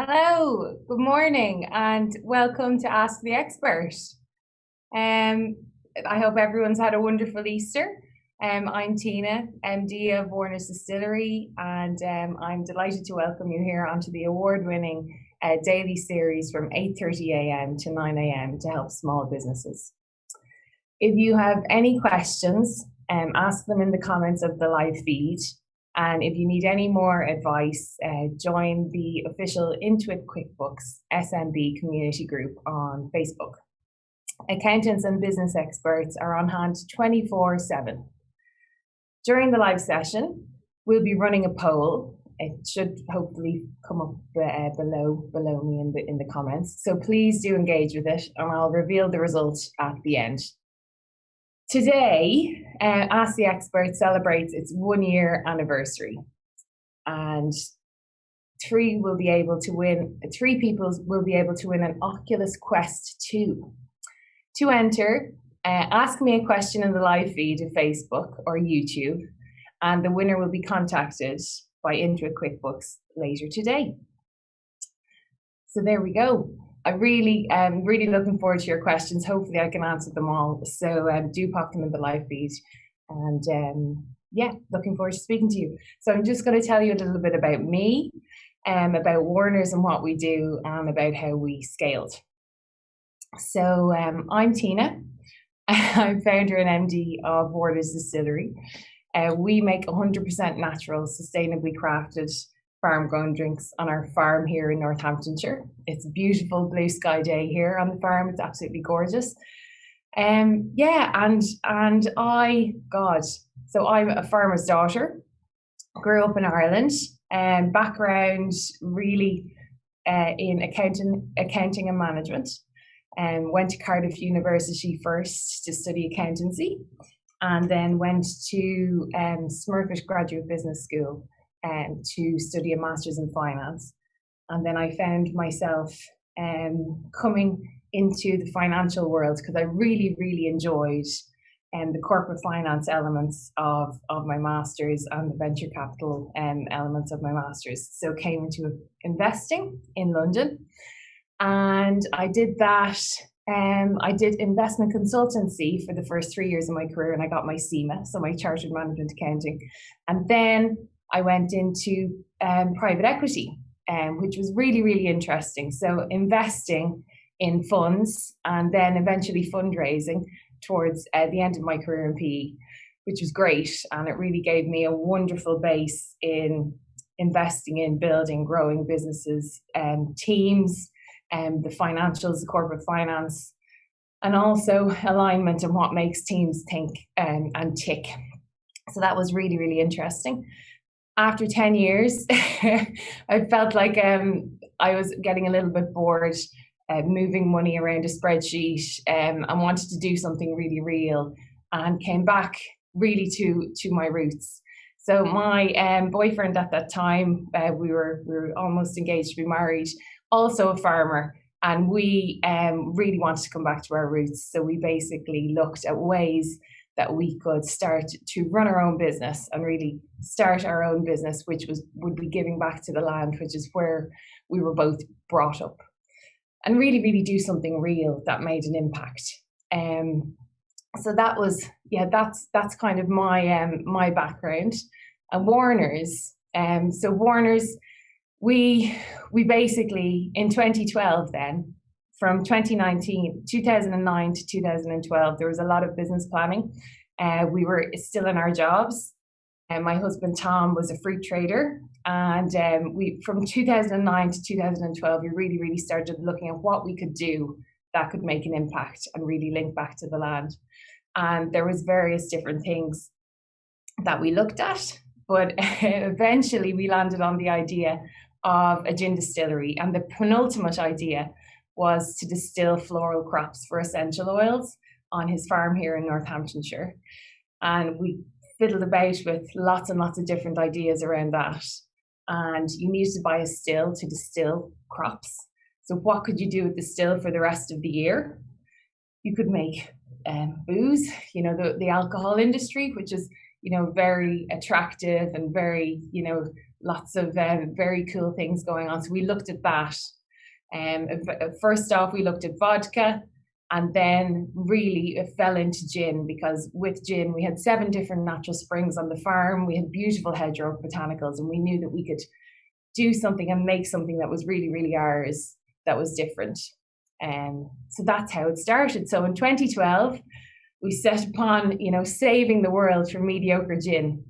Hello, good morning, and welcome to Ask the Expert. Um, I hope everyone's had a wonderful Easter. I'm Tina, MD of Warner's Distillery, and I'm delighted to welcome you here onto the award-winning daily series from 8:30 a.m. to 9 a.m. to help small businesses. If you have any questions, ask them in the comments of the live feed. And if you need any more advice, join the official Intuit QuickBooks SMB community group on Facebook. Accountants and business experts are on hand 24/7. During the live session, we'll be running a poll. It should hopefully come up below me in the comments. So please do engage with it, and I'll reveal the result at the end. Today, Ask the Expert celebrates its 1-year anniversary, and three people will be able to win an Oculus Quest 2. To enter, ask me a question in the live feed of Facebook or YouTube, and the winner will be contacted by Intuit QuickBooks later today. So there we go. I really am really looking forward to your questions. Hopefully I can answer them all. So do pop them in the live feed. And yeah, looking forward to speaking to you. So I'm just going to tell you a little bit about me, about Warner's and what we do, and about how we scaled. So I'm Tina. I'm founder and MD of Warner's Distillery. We make 100% natural, sustainably crafted farm-grown drinks on our farm here in Northamptonshire. It's a beautiful blue sky day here on the farm. It's absolutely gorgeous. So I'm a farmer's daughter. Grew up in Ireland. Background really in accounting and management. Went to Cardiff University first to study accountancy, and then went to Smurfit Graduate Business School to study a master's in finance. And then I found myself coming into the financial world because I really, really enjoyed the corporate finance elements of my master's and the venture capital elements of my master's. So came into investing in London, and I did that. I did investment consultancy for the first 3 years of my career, and I got my CIMA, so my Chartered Management Accounting. And then I went into private equity, which was really, really interesting. So investing in funds and then eventually fundraising towards the end of my career in PE, which was great. And it really gave me a wonderful base in investing in building, growing businesses, teams, the financials, the corporate finance, and also alignment and what makes teams think and tick. So that was really, really interesting. After 10 years, I felt like I was getting a little bit bored moving money around a spreadsheet, and wanted to do something really real, and came back really to my roots. So my boyfriend at that time, we were almost engaged to be married, also a farmer, and we really wanted to come back to our roots. So we basically looked at ways that we could start to run our own business and really start our own business, which would be giving back to the land, which is where we were both brought up, and really, really do something real that made an impact. So that was, that's kind of my background. And Warner's, so Warner's, we basically in 2012 then, from 2009 to 2012, there was a lot of business planning. We were still in our jobs, and my husband Tom was a fruit trader. And from 2009 to 2012, we really, really started looking at what we could do that could make an impact and really link back to the land. And there was various different things that we looked at, but eventually we landed on the idea of a gin distillery. And the penultimate idea was to distill floral crops for essential oils on his farm here in Northamptonshire. And we fiddled about with lots and lots of different ideas around that. And you needed to buy a still to distill crops. So what could you do with the still for the rest of the year? You could make booze, the alcohol industry, which is, very attractive and very, lots of very cool things going on. So we looked at that. First off, we looked at vodka, and then really it fell into gin, because with gin we had 7 different natural springs on the farm. We had beautiful hedgerow botanicals, and we knew that we could do something and make something that was really, really ours, that was different. So that's how it started. So in 2012, we set upon, saving the world from mediocre gin,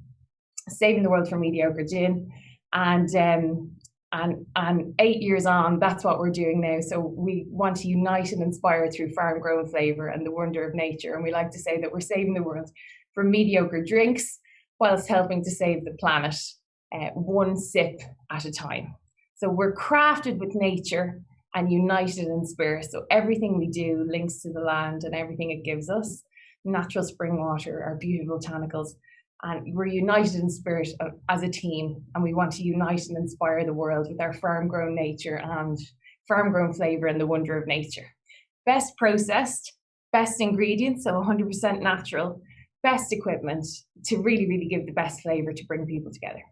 and 8 years on, that's what we're doing now. So we want to unite and inspire through farm-grown flavour and the wonder of nature. And we like to say that we're saving the world from mediocre drinks whilst helping to save the planet, one sip at a time. So we're crafted with nature and united in spirit. So everything we do links to the land and everything it gives us. Natural spring water, our beautiful botanicals. And we're united in spirit as a team, and we want to unite and inspire the world with our farm-grown nature and farm-grown flavour and the wonder of nature. Best processed, best ingredients, so 100% natural, best equipment to really, really give the best flavour to bring people together.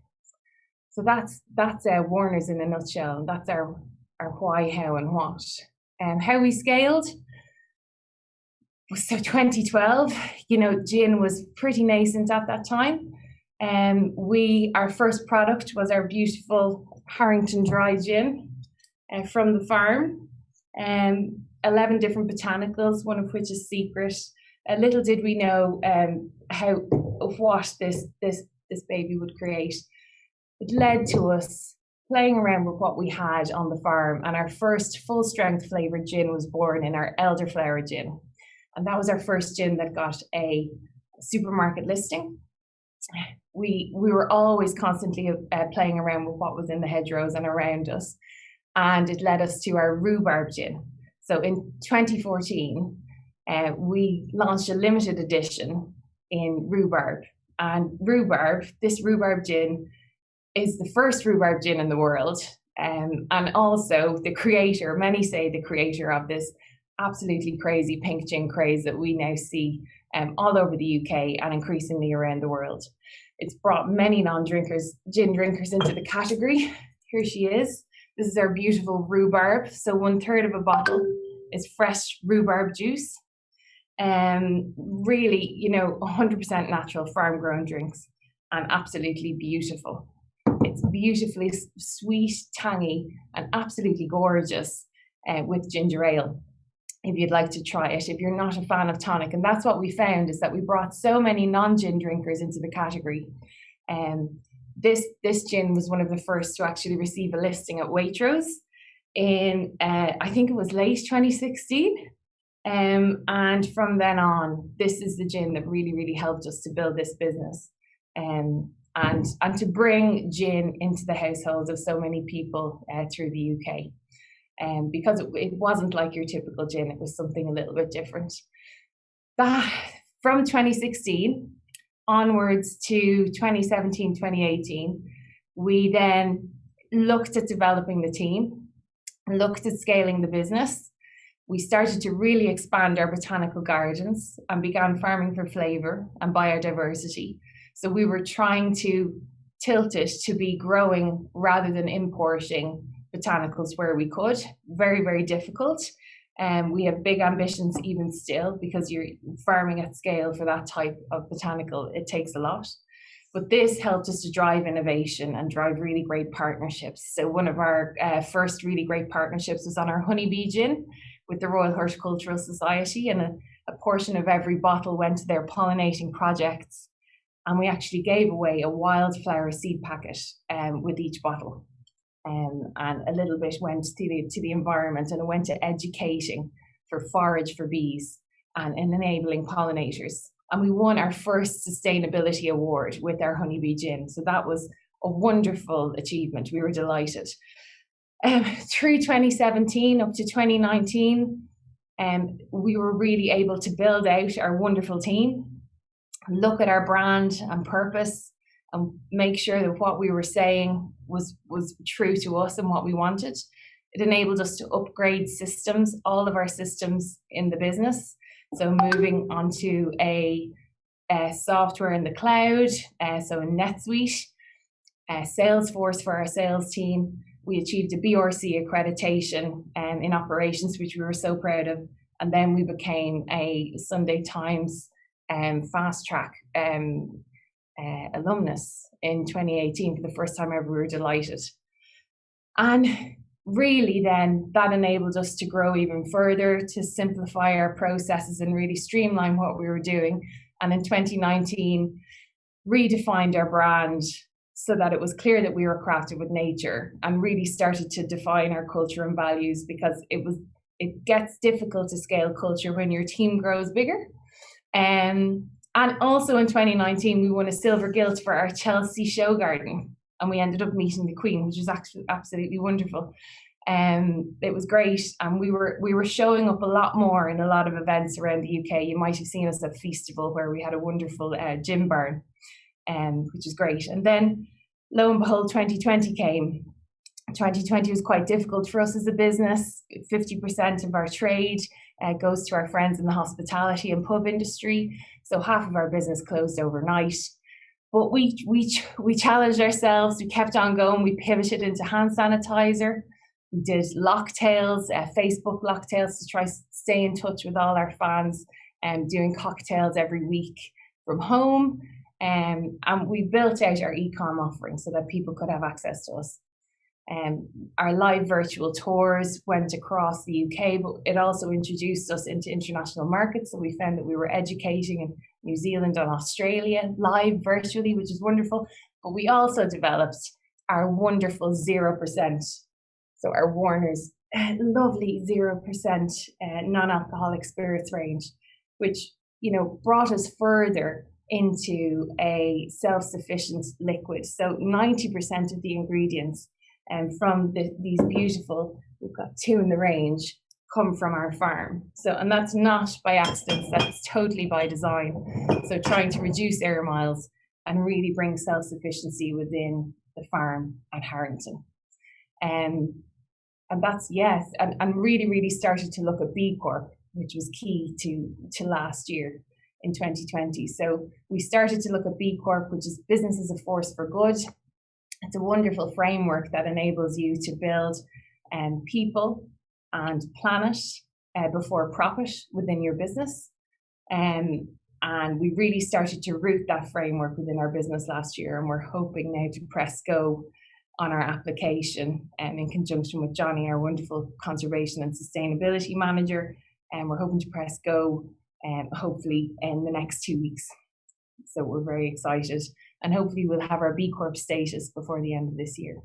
So that's Warner's in a nutshell, and that's our why, how, and what. How we scaled. So 2012, gin was pretty nascent at that time. Our first product was our beautiful Harrington dry gin from the farm. 11 different botanicals, one of which is secret. Little did we know what this baby would create. It led to us playing around with what we had on the farm, and our first full-strength flavoured gin was born in our elderflower gin. And that was our first gin that got a supermarket listing. We were always constantly playing around with what was in the hedgerows and around us. And it led us to our Rhubarb gin. So in 2014, we launched a limited edition in Rhubarb. And this Rhubarb gin is the first Rhubarb gin in the world. And also the creator, many say the creator of this absolutely crazy pink gin craze that we now see all over the UK and increasingly around the world. It's brought many gin drinkers into the category. Here she is. This is our beautiful rhubarb. So 1/3 of a bottle is fresh rhubarb juice. Really, 100% natural farm-grown drinks, and absolutely beautiful. It's beautifully sweet, tangy, and absolutely gorgeous with ginger ale, if you'd like to try it, if you're not a fan of tonic. And that's what we found, is that we brought so many non-gin drinkers into the category. This gin was one of the first to actually receive a listing at Waitrose in, I think it was late 2016. And from then on, this is the gin that really, really helped us to build this business. And to bring gin into the households of so many people through the UK. Because it wasn't like your typical gin, it was something a little bit different. From 2016 onwards to 2017, 2018, we then looked at developing the team, looked at scaling the business. We started to really expand our botanical gardens and began farming for flavour and biodiversity. So we were trying to tilt it to be growing rather than importing botanicals where we could. Very, very difficult. We have big ambitions even still, because you're farming at scale for that type of botanical. It takes a lot. But this helped us to drive innovation and drive really great partnerships. So one of our first really great partnerships was on our honeybee gin with the Royal Horticultural Society, and a portion of every bottle went to their pollinating projects. And we actually gave away a wildflower seed packet with each bottle. And a little bit went to the environment, and it went to educating for forage for bees and enabling pollinators. And we won our first sustainability award with our honeybee gin. So that was a wonderful achievement. We were delighted. Through 2017 up to 2019, we were really able to build out our wonderful team, look at our brand and purpose, and make sure that what we were saying was true to us and what we wanted. It enabled us to upgrade systems, all of our systems in the business. So moving onto a software in the cloud, so in NetSuite, Salesforce for our sales team. We achieved a BRC accreditation in operations, which we were so proud of. And then we became a Sunday Times fast track alumnus in 2018 for the first time ever. We were delighted. And really then that enabled us to grow even further, to simplify our processes and really streamline what we were doing. And in 2019, redefined our brand so that it was clear that we were crafted with nature, and really started to define our culture and values, because it gets difficult to scale culture when your team grows bigger. And also in 2019, we won a silver gilt for our Chelsea show garden, and we ended up meeting the Queen, which was actually absolutely wonderful. It was great, and we were showing up a lot more in a lot of events around the UK. You might have seen us at Feastival, where we had a wonderful gym barn, which is great. And then lo and behold, 2020 came. 2020 was quite difficult for us as a business. 50% of our trade goes to our friends in the hospitality and pub industry, so half of our business closed overnight. But we challenged ourselves. We kept on going. We pivoted into hand sanitizer. We did locktails, Facebook locktails, to try to stay in touch with all our fans, doing cocktails every week from home. And we built out our e-com offering so that people could have access to us. Our live virtual tours went across the UK, but it also introduced us into international markets. So we found that we were educating in New Zealand and Australia live virtually, which is wonderful. But we also developed our wonderful 0%. So our Warner's lovely 0% non-alcoholic spirits range, which, you know, brought us further into a self-sufficient liquid. So 90% of the ingredients from these beautiful, we've got 2 in the range, come from our farm. So, and that's not by accident, that's totally by design. So trying to reduce air miles and really bring self-sufficiency within the farm at Harrington. And that's, yes, and really started to look at B Corp, which was key to last year in 2020. So we started to look at B Corp, which is business as a force for good. It's a wonderful framework that enables you to build people and planet before profit within your business. And we really started to root that framework within our business last year. And we're hoping now to press go on our application in conjunction with Johnny, our wonderful conservation and sustainability manager. And we're hoping to press go hopefully in the next 2 weeks. So we're very excited. And hopefully we'll have our B Corp status before the end of this year.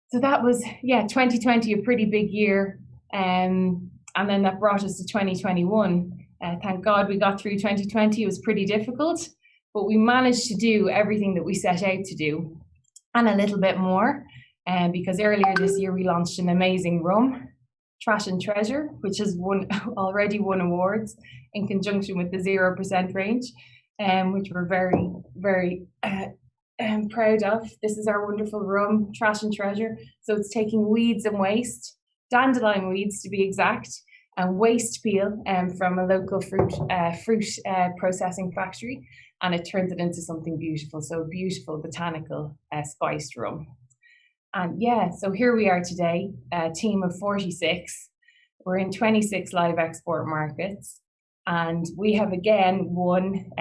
So that was, 2020, a pretty big year. And then that brought us to 2021. Thank God we got through 2020. It was pretty difficult, but we managed to do everything that we set out to do and a little bit more. Because earlier this year we launched an amazing rum, Trash and Treasure, which has already won awards in conjunction with the 0% range. Which we're very, very proud of. This is our wonderful rum, Trash and Treasure. So it's taking weeds and waste, dandelion weeds to be exact, and waste peel from a local fruit processing factory, and it turns it into something beautiful. So a beautiful botanical spiced rum. And so here we are today, a team of 46. We're in 26 live export markets. And we have again won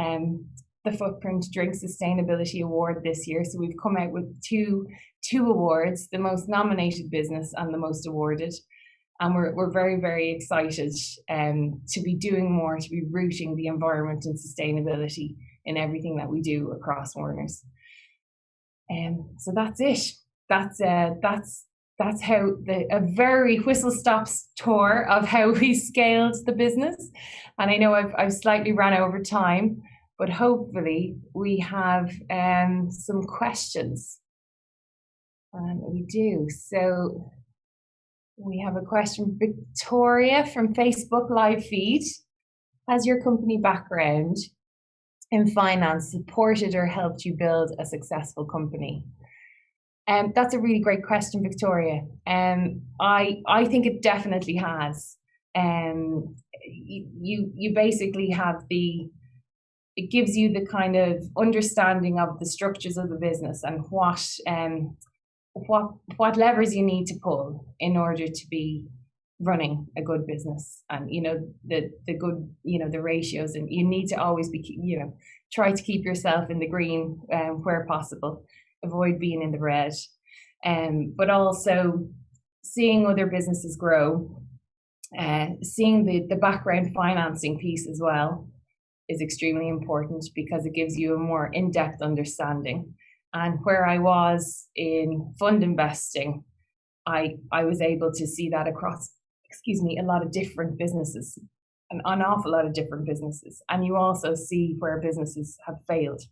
the Footprint Drink Sustainability Award this year. So we've come out with two awards, the most nominated business and the most awarded. And we're very, very excited to be doing more, to be rooting the environment and sustainability in everything that we do across Warner's. So that's it. That's how a very whistle-stop tour of how we scaled the business. And I know I've slightly run over time, but hopefully we have some questions. And we do. So we have a question, Victoria from Facebook live feed. Has your company background in finance supported or helped you build a successful company? That's a really great question, Victoria. I think it definitely has. You basically have the it gives you the kind of understanding of the structures of the business and what levers you need to pull in order to be running a good business, and the good, the ratios, and you need to always be, try to keep yourself in the green where possible, avoid being in the red, but also seeing other businesses grow, seeing the background financing piece as well is extremely important, because it gives you a more in-depth understanding. And where I was in fund investing, I was able to see that across, a lot of different businesses, an awful lot of different businesses. And you also see where businesses have failed.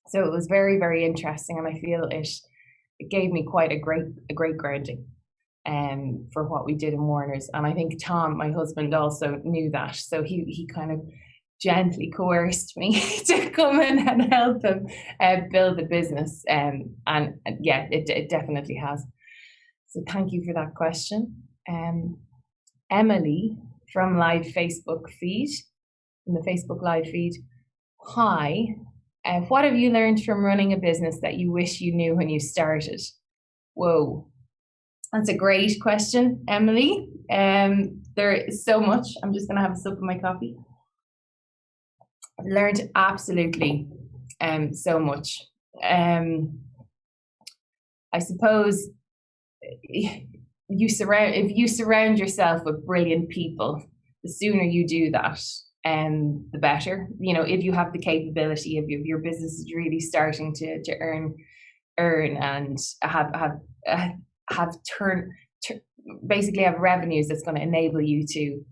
So it was very, very interesting, and I feel it gave me quite a great grounding for what we did in Warner's. And I think Tom, my husband, also knew that. So he kind of gently coerced me to come in and help him build the business. And yeah, it definitely has. So thank you for that question. Emily from the Facebook live feed. Hi, what have you learned from running a business that you wish you knew when you started? Whoa, that's a great question, Emily. There is so much. I'm just going to have a sip of my coffee. I've learned absolutely so much. I suppose if you surround yourself with brilliant people, the sooner you do that, the better. If you have the capability, if your business is really starting to earn and basically have revenues that's going to enable you to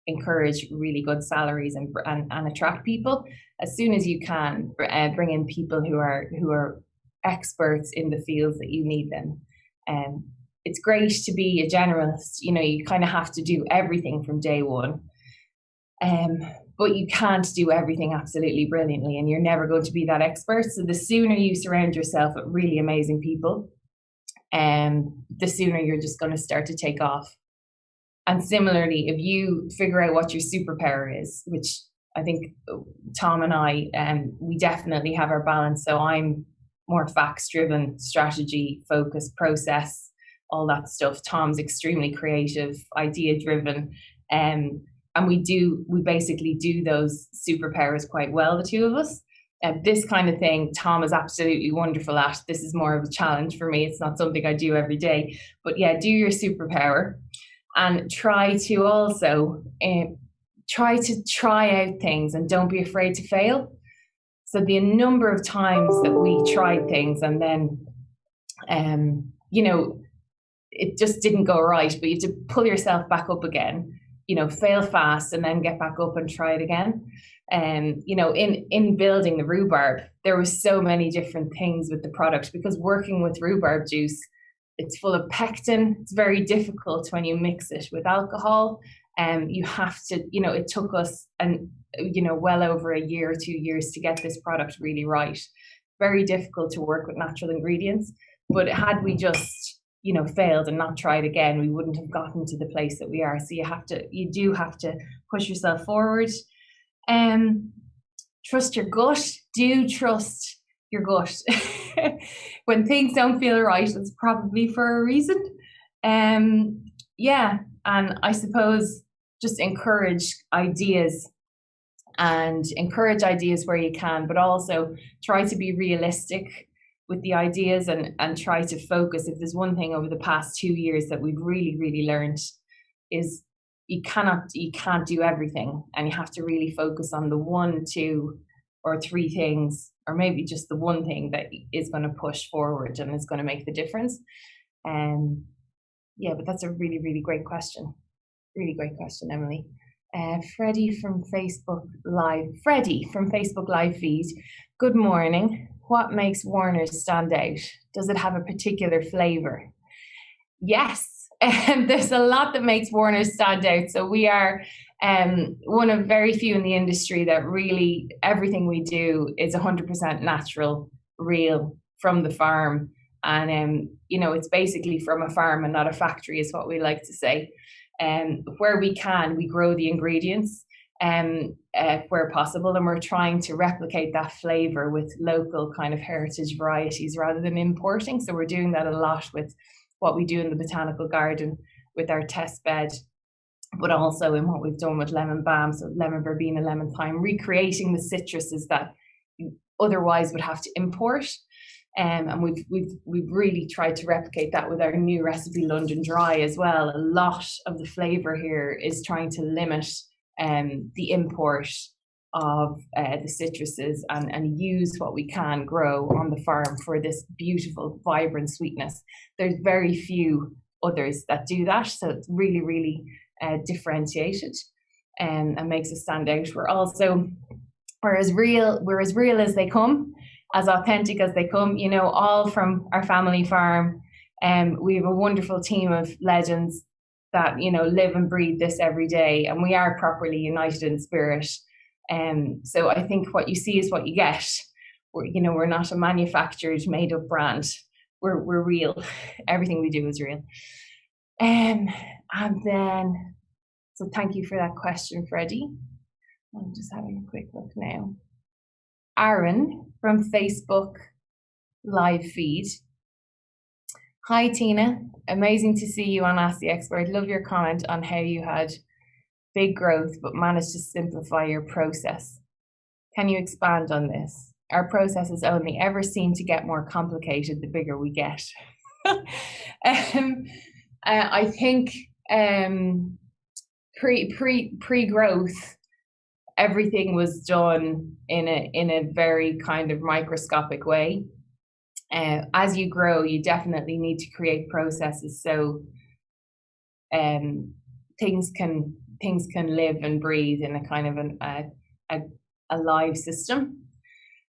encourage really good salaries and attract people. As soon as you can, bring in people who are experts in the fields that you need them. It's great to be a generalist. You kind of have to do everything from day one. But you can't do everything absolutely brilliantly, and you're never going to be that expert. So the sooner you surround yourself with really amazing people, the sooner you're just going to start to take off. And similarly, if you figure out what your superpower is, which I think Tom and I, we definitely have our balance. So I'm more facts-driven, strategy, focus, process, all that stuff. Tom's extremely creative, idea-driven, and we basically do those superpowers quite well, the two of us. This kind of thing, Tom is absolutely wonderful at. This is more of a challenge for me. It's not something I do every day. But yeah, do your superpower. And try to also try out things, and don't be afraid to fail. So the number of times that we tried things and then, it just didn't go right, but you have to pull yourself back up again, fail fast and then get back up and try it again. In building the rhubarb, there were so many different things with the product, because working with rhubarb juice, it's full of pectin. It's very difficult when you mix it with alcohol. You have to, it took us well over a year or 2 years to get this product really right. Very difficult to work with natural ingredients. But had we just, failed and not tried again, we wouldn't have gotten to the place that we are. So you do have to push yourself forward. Trust your gut. Do trust your gut. When things don't feel right, it's probably for a reason. And I suppose just encourage ideas where you can, but also try to be realistic with the ideas and try to focus. If there's one thing over the past 2 years that we've really, really learned, is you can't do everything, and you have to really focus on the 1, 2, or 3 things, or maybe just the one thing that is going to push forward and is going to make the difference. But that's a really, really great question. Really great question, Emily. Freddie from Facebook Live feed. Good morning. What makes Warner's stand out? Does it have a particular flavour? Yes, there's a lot that makes Warner's stand out. So we are one of very few in the industry that really everything we do is 100% natural, real, from the farm. And, it's basically from a farm and not a factory, is what we like to say. Where we can, we grow the ingredients. where possible, and we're trying to replicate that flavour with local kind of heritage varieties rather than importing. So we're doing that a lot with what we do in the botanical garden with our test bed, but also in what we've done with lemon balm, so lemon verbena, lemon thyme, recreating the citruses that you otherwise would have to import. And we've really tried to replicate that with our new recipe, London Dry, as well. A lot of the flavour here is trying to limit the import of the citruses and use what we can grow on the farm for this beautiful, vibrant sweetness. There's very few others that do that, so it's really, really differentiated and makes us stand out. We're as real as they come, as authentic as they come, you know, all from our family farm. We have a wonderful team of legends that, you know, live and breathe this every day, and we are properly united in spirit. So I think what you see is what you get. We're not a manufactured, made up brand. We're real. Everything we do is real. And then, so thank you for that question, Freddie. I'm just having a quick look now. Aaron from Facebook live feed. Hi Tina, amazing to see you on Ask the Expert. Love your comment on how you had big growth but managed to simplify your process. Can you expand on this? Our processes only ever seem to get more complicated the bigger we get. I think pre-growth, everything was done in a very kind of microscopic way. As you grow, you definitely need to create processes so things can live and breathe in a kind of a live system.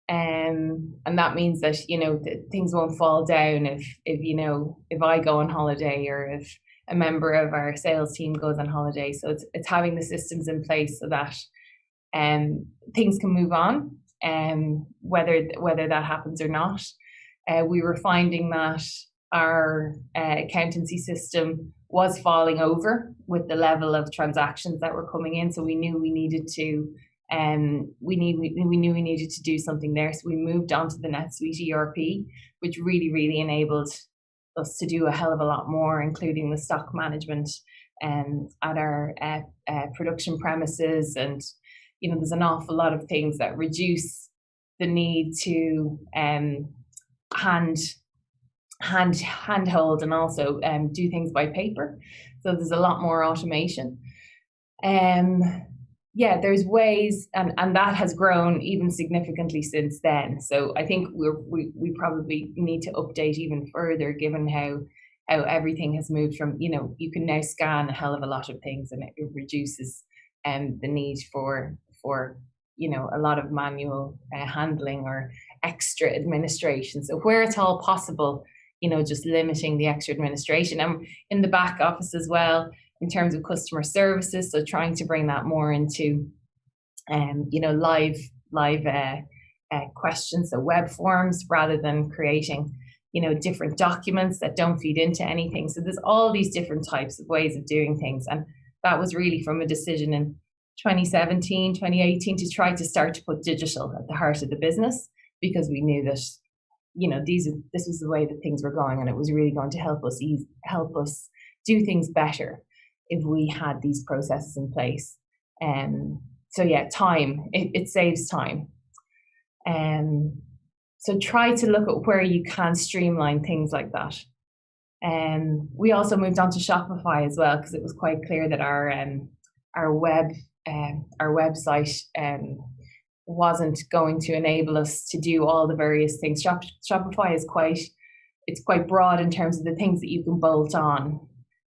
And that means that, you know, that things won't fall down if I go on holiday or if a member of our sales team goes on holiday. So it's having the systems in place so that things can move on, whether that happens or not. We were finding that our accountancy system was falling over with the level of transactions that were coming in, so we knew we needed to we knew we needed to do something there. So we moved on to the NetSuite ERP, which really enabled us to do a hell of a lot more, including the stock management at our production premises. And you know, there's an awful lot of things that reduce the need to handhold and also do things by paper. So there's a lot more automation. Yeah, there's ways, and that has grown even significantly since then. So I think we probably need to update even further, given how everything has moved from, you know, you can now scan a hell of a lot of things, and it reduces the need for you know, a lot of manual handling or extra administration. So where it's all possible, you know, just limiting the extra administration, and in the back office as well, in terms of customer services. So trying to bring that more into, you know, live questions, so web forms, rather than creating, you know, different documents that don't feed into anything. So there's all these different types of ways of doing things. And that was really from a decision in 2017, 2018 to try to start to put digital at the heart of the business, because we knew that, you know, this was the way that things were going, and it was really going to help us do things better if we had these processes in place. So yeah, time, it saves time. So try to look at where you can streamline things like that. We also moved on to Shopify as well, because it was quite clear that our website wasn't going to enable us to do all the various things. Shopify is quite broad in terms of the things that you can bolt on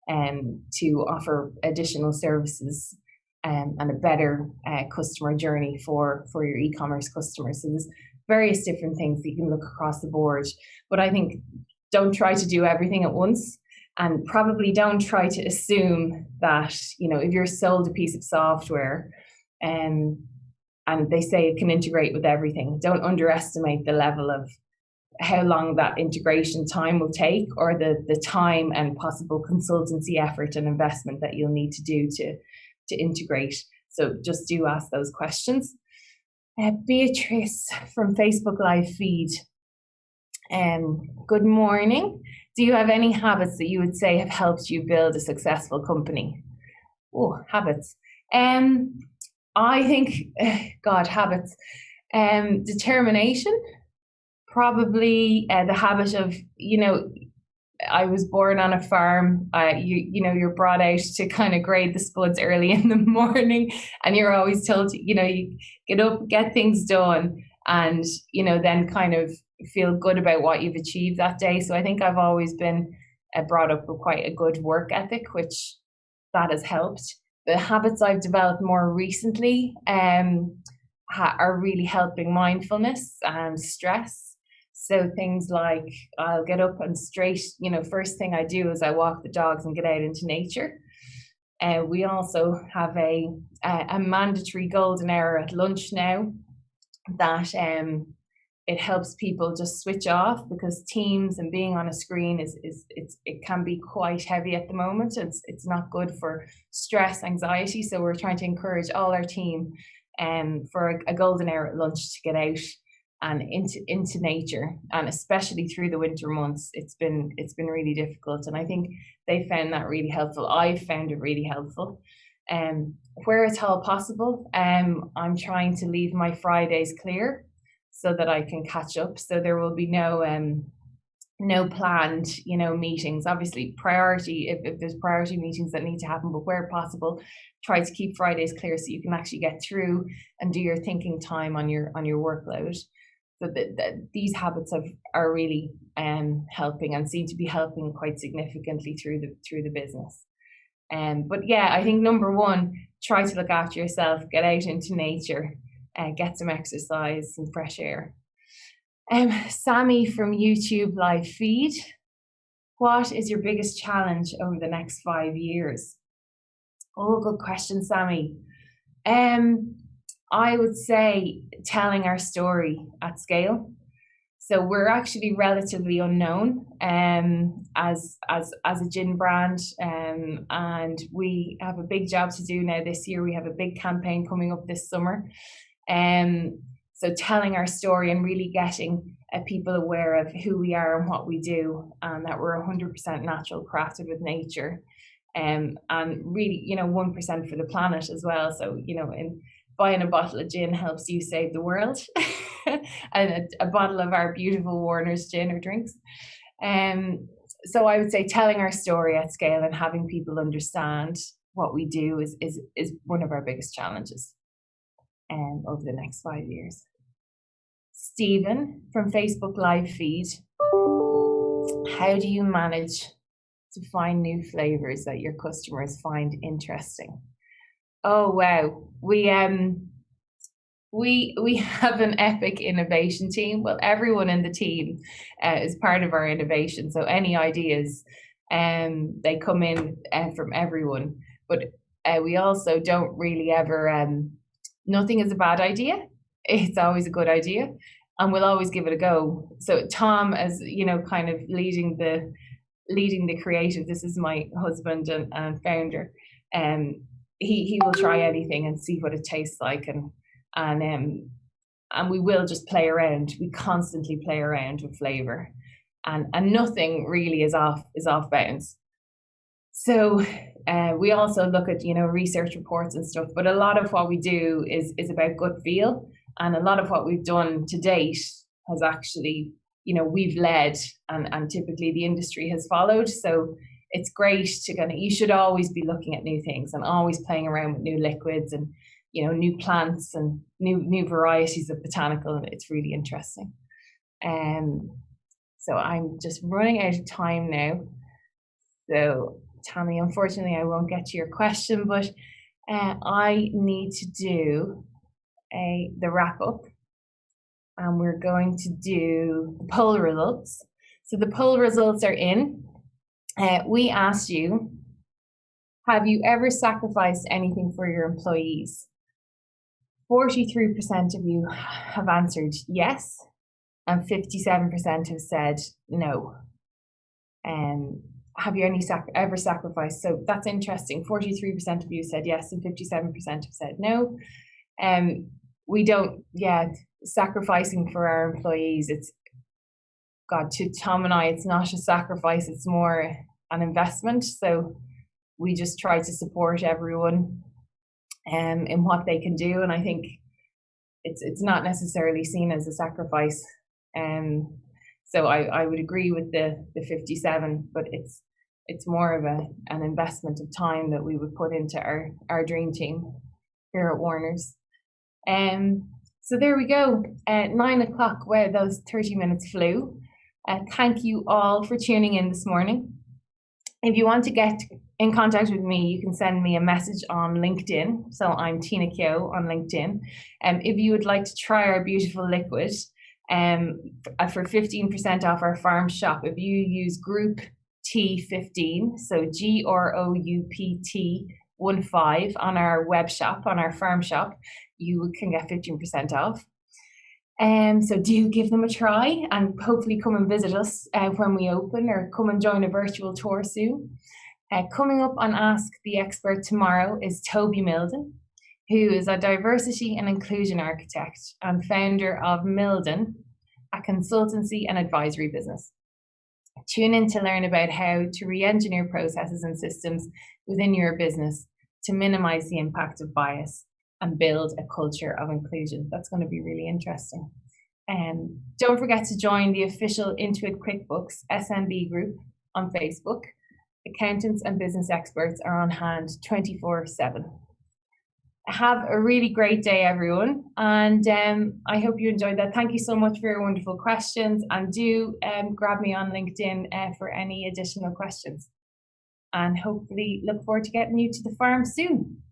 to offer additional services and a better customer journey for your e-commerce customers. So there's various different things that you can look across the board. But I think don't try to do everything at once, and probably don't try to assume that, you know, if you're sold a piece of software and they say it can integrate with everything, don't underestimate the level of how long that integration time will take, or the time and possible consultancy effort and investment that you'll need to do to integrate. So just do ask those questions. Beatrice from Facebook Live feed. Good morning. Do you have any habits that you would say have helped you build a successful company? Oh, habits. I think, God, habits. Determination, probably the habit of, I was born on a farm. You're brought out to kind of grade the spuds early in the morning, and you're always told to, you get up, get things done, and then kind of feel good about what you've achieved that day. So I think I've always been brought up with quite a good work ethic, which that has helped. The habits I've developed more recently are really helping mindfulness and stress. So things like I'll get up and first thing I do is I walk the dogs and get out into nature. We also have a mandatory golden hour at lunch now that it helps people just switch off, because Teams and being on a screen it can be quite heavy at the moment. It's not good for stress, anxiety. So we're trying to encourage all our team for a golden hour at lunch to get out and into nature, and especially through the winter months, it's been really difficult, and I think they found that really helpful. I found it really helpful. Where it's all possible, I'm trying to leave my Fridays clear so that I can catch up. So there will be no planned meetings. Obviously, priority if there's priority meetings that need to happen, but where possible, try to keep Fridays clear so you can actually get through and do your thinking time on your workload. So these habits are really helping, and seem to be helping quite significantly through the business. But yeah, I think number one, try to look after yourself, get out into nature, get some exercise, some fresh air. Sammy from YouTube Live feed. What is your biggest challenge over the next 5 years? Oh, good question, Sammy. I would say telling our story at scale. So we're actually relatively unknown as a gin brand, and we have a big job to do now this year. We have a big campaign coming up this summer. So telling our story and really getting people aware of who we are and what we do, and that we're 100% natural, crafted with nature, and really, 1% for the planet as well. So, in buying a bottle of gin helps you save the world, and a bottle of our beautiful Warner's gin or drinks. So I would say telling our story at scale and having people understand what we do is one of our biggest challenges over the next 5 years. Stephen from Facebook Live feed. How do you manage to find new flavors that your customers find interesting? Oh wow, we have an epic innovation team. Well, everyone in the team is part of our innovation. So any ideas, they come in from everyone. But we also don't really ever. Nothing is a bad idea. It's always a good idea, and we'll always give it a go. So Tom, as kind of leading the creative. This is my husband and founder. He will try anything and see what it tastes like, and we will just play around. We constantly play around with flavor, and nothing really is off bounds. So we also look at research reports and stuff, but a lot of what we do is about gut feel, and a lot of what we've done to date has actually we've led, and typically the industry has followed. So it's great to you should always be looking at new things and always playing around with new liquids and new plants and new varieties of botanical. It's really interesting. So I'm just running out of time now. So Tammy, unfortunately I won't get to your question, but I need to do the wrap up, and we're going to do the poll results. So the poll results are in. We asked you, have you ever sacrificed anything for your employees? 43% of you have answered yes, and 57% have said no. have you ever sacrificed? So that's interesting. 43% of you said yes, and 57% have said no. We don't, sacrificing for our employees, it's, God, to Tom and I, it's not a sacrifice, it's more an investment. So we just try to support everyone in what they can do. And I think it's not necessarily seen as a sacrifice. So I would agree with the 57, but it's more of an investment of time that we would put into our dream team here at Warner's. So there we go. 9 o'clock, where those 30 minutes flew. Thank you all for tuning in this morning. If you want to get in contact with me, you can send me a message on LinkedIn. So I'm Tina Keogh on LinkedIn. If you would like to try our beautiful liquid, for 15% off our farm shop, if you use group T15, so GROUPT15 on our web shop, on our farm shop, you can get 15% off. So do give them a try, and hopefully come and visit us when we open, or come and join a virtual tour soon. Coming up on Ask the Expert tomorrow is Toby Milden, who is a diversity and inclusion architect and founder of Milden, a consultancy and advisory business. Tune in to learn about how to re-engineer processes and systems within your business to minimize the impact of bias and build a culture of inclusion. That's going to be really interesting. Don't forget to join the official Intuit QuickBooks SMB group on Facebook. Accountants and business experts are on hand 24/7. Have a really great day, everyone, and I hope you enjoyed that. Thank you so much for your wonderful questions, and do grab me on LinkedIn for any additional questions, and hopefully look forward to getting you to the farm soon.